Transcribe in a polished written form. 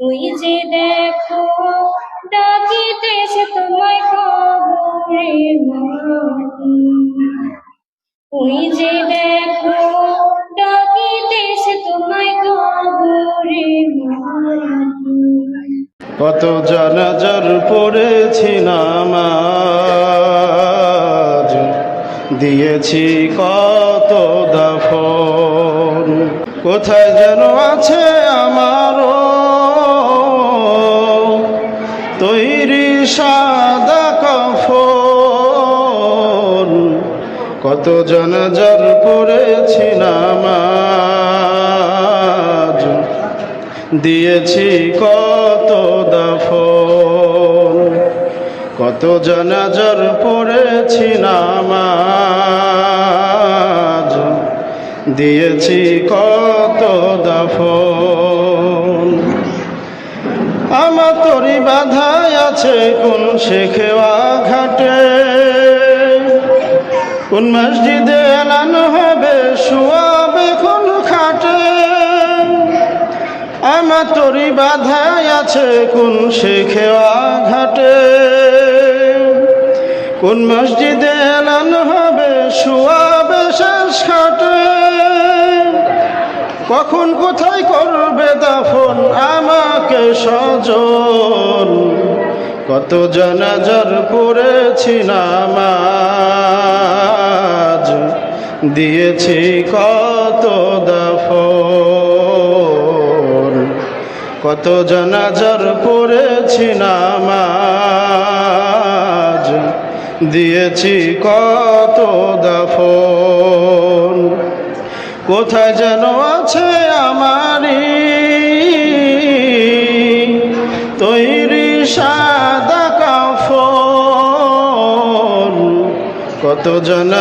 ওই যে দেখো ডাকিতেছে তোমায় কবরে মাটি, ওই যে দেখো ডাকিতেছে তোমায় কবরে মাটি। কত জানাজার পড়েছি নামাজ, দিয়েছি কত দাফন, কোথায় যেন আছে আমারও তৈরি সাদা কাফন। কত জানাজার পড়েছি নামাজ, দিয়েছি কত দাফন, কত জানাজার পড়েছি নামাজ, দিয়েছি কত দাফন। আমার তরি বাধায় আছে কোন শেখেওয়া ঘাটে, কোন মসজিদে এলান হবে শুয়াবে কোন খাটে। আমার তরি বাধায় আছে কোন শেখেওয়া ঘাটে, কোন মসজিদে এলান হবে শুয়াবে শেষ খাটে। কখন কোথায় করবে দাফন আমাকে স্বজন, কত জানাজার পড়েছি নামাজ, দিয়েছি কত দাফন, কত জানাজার পড়েছি নামাজ, দিয়েছি কত দাফন। কোথায় যেন আছে আমারই তৈরি সাদা কাফন, কত জানা